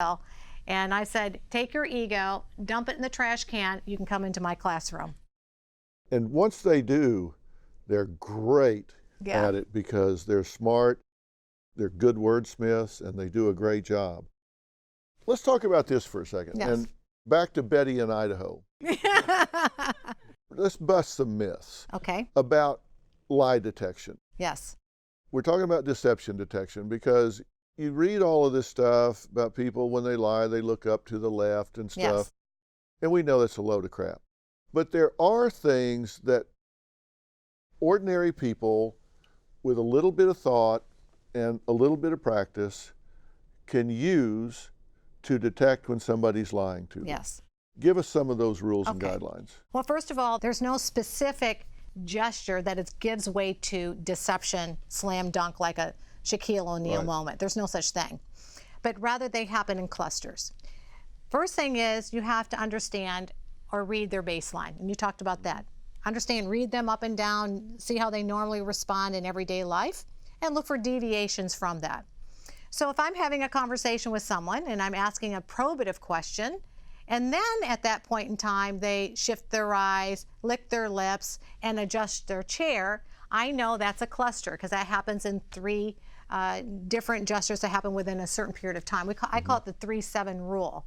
And I said, take your ego, dump it in the trash can, you can come into my classroom. And once they do, they're great at it because they're smart, they're good wordsmiths, and they do a great job. Let's talk about this for a second. Yes. And back to Betty in Idaho. Let's bust some myths about lie detection. Yes. We're talking about deception detection because you read all of this stuff about people when they lie, they look up to the left and stuff. Yes. And we know that's a load of crap. But there are things that ordinary people with a little bit of thought and a little bit of practice can use to detect when somebody's lying to them. Yes. Give us some of those rules and guidelines. Well, first of all, there's no specific gesture that it gives way to deception, slam dunk, like a Shaquille O'Neal moment. There's no such thing. But rather, they happen in clusters. First thing is you have to understand or read their baseline. And you talked about that. Understand, read them up and down, see how they normally respond in everyday life, and look for deviations from that. So if I'm having a conversation with someone and I'm asking a probative question, and then at that point in time, they shift their eyes, lick their lips, and adjust their chair, I know that's a cluster because that happens in 3 different gestures that happen within a certain period of time. I call it the 3-7 rule.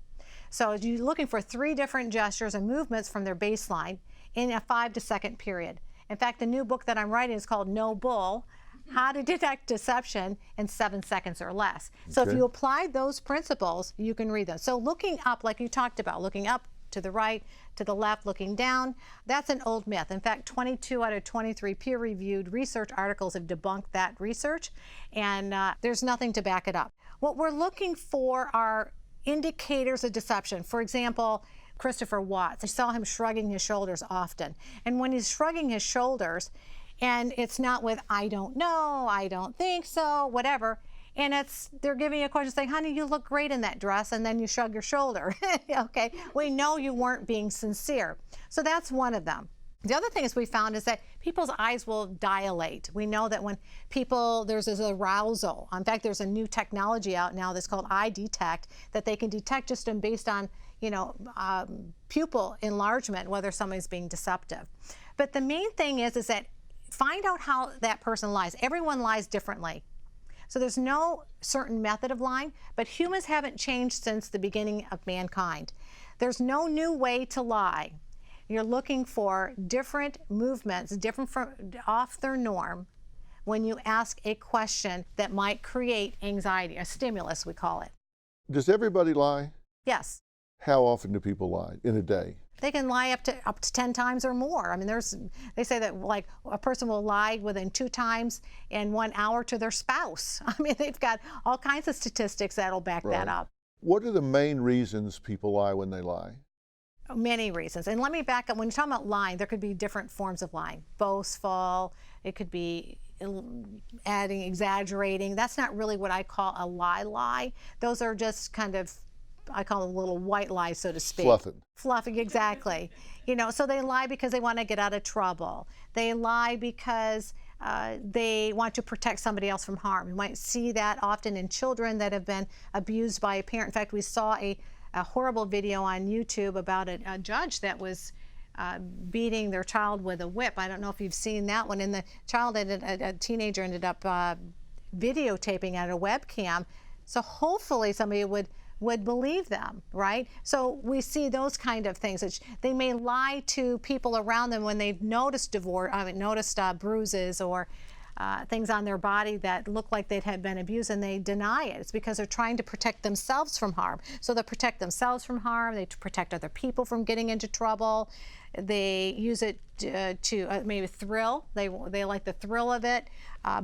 So you're looking for 3 different gestures and movements from their baseline in a 5 to second period. In fact, the new book that I'm writing is called No Bull, How to Detect Deception in 7 seconds or less. So if you apply those principles, you can read them. So looking up, like you talked about, looking up to the right, to the left, looking down, that's an old myth. In fact, 22 out of 23 peer-reviewed research articles have debunked that research, and there's nothing to back it up. What we're looking for are indicators of deception. For example, Christopher Watts, I saw him shrugging his shoulders often. And when he's shrugging his shoulders, and it's not with, I don't know, I don't think so, whatever, and they're giving you a question saying, honey, you look great in that dress, and then you shrug your shoulder. Okay, we know you weren't being sincere. So that's one of them. The other thing we found is that people's eyes will dilate. We know that when there's this arousal. In fact, there's a new technology out now that's called eye detect that they can detect just based on, pupil enlargement, whether somebody's being deceptive. But the main thing is that find out how that person lies. Everyone lies differently. So there's no certain method of lying, but humans haven't changed since the beginning of mankind. There's no new way to lie. You're looking for different movements, different from off their norm, when you ask a question that might create anxiety, a stimulus, we call it. Does everybody lie? Yes. How often do people lie in a day? They can lie up to 10 times or more. I mean, they say that like a person will lie within 2 times in 1 hour to their spouse. I mean, they've got all kinds of statistics that'll back that up. What are the main reasons people lie when they lie? Many reasons. And let me back up. When you're talking about lying, there could be different forms of lying. Boastful, it could be adding, exaggerating. That's not really what I call a lie. Those are just kind of, I call them little white lies, so to speak. Fluffing, exactly. So they lie because they want to get out of trouble. They lie because they want to protect somebody else from harm. You might see that often in children that have been abused by a parent. In fact, we saw a horrible video on YouTube about a judge that was beating their child with a whip. I don't know if you've seen that one. And the child, a teenager, ended up videotaping at a webcam. So hopefully somebody would believe them, right? So we see those kind of things. They may lie to people around them when they've noticed bruises or things on their body that look like they had been abused, and they deny it. It's because they're trying to protect themselves from harm. So they protect themselves from harm, they protect other people from getting into trouble. They use it to maybe thrill. They like the thrill of it.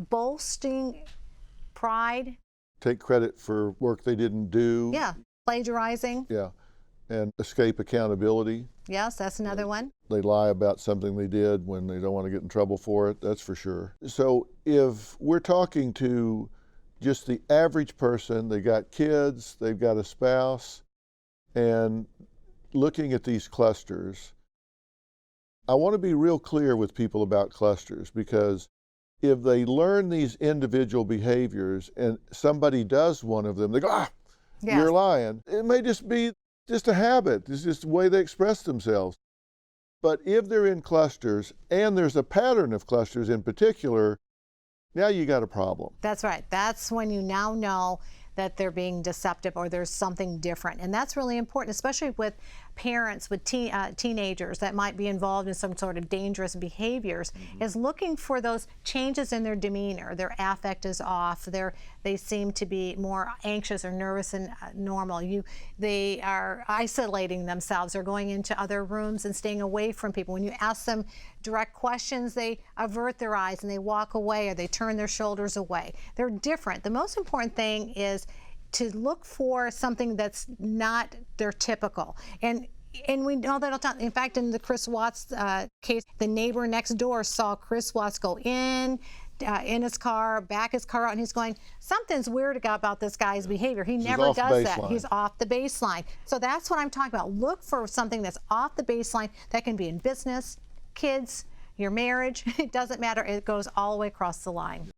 Boasting, pride. Take credit for work they didn't do. Yeah, plagiarizing. Yeah, and escape accountability. Yes, that's another one. They lie about something they did when they don't want to get in trouble for it, that's for sure. So if we're talking to just the average person, they got kids, they've got a spouse, and looking at these clusters, I want to be real clear with people about clusters, because if they learn these individual behaviors and somebody does one of them, they go, Yes. you're lying. It may just be just a habit. It's just the way they express themselves. But if they're in clusters, and there's a pattern of clusters in particular, now you got a problem. That's right. That's when you now know that they're being deceptive or there's something different. And that's really important, especially with parents with teenagers that might be involved in some sort of dangerous behaviors, is looking for those changes in their demeanor. Their affect is off. They seem to be more anxious or nervous than normal. They are isolating themselves. They're going into other rooms and staying away from people. When you ask them direct questions, they avert their eyes and they walk away, or they turn their shoulders away. They're different. The most important thing is to look for something that's not their typical. And we know that all the time. In fact, in the Chris Watts case, the neighbor next door saw Chris Watts go in his car, back his car out, and he's going, something's weird about this guy's behavior. He never does that. He's off the baseline. So that's what I'm talking about. Look for something that's off the baseline. That can be in business, kids, your marriage. It doesn't matter. It goes all the way across the line.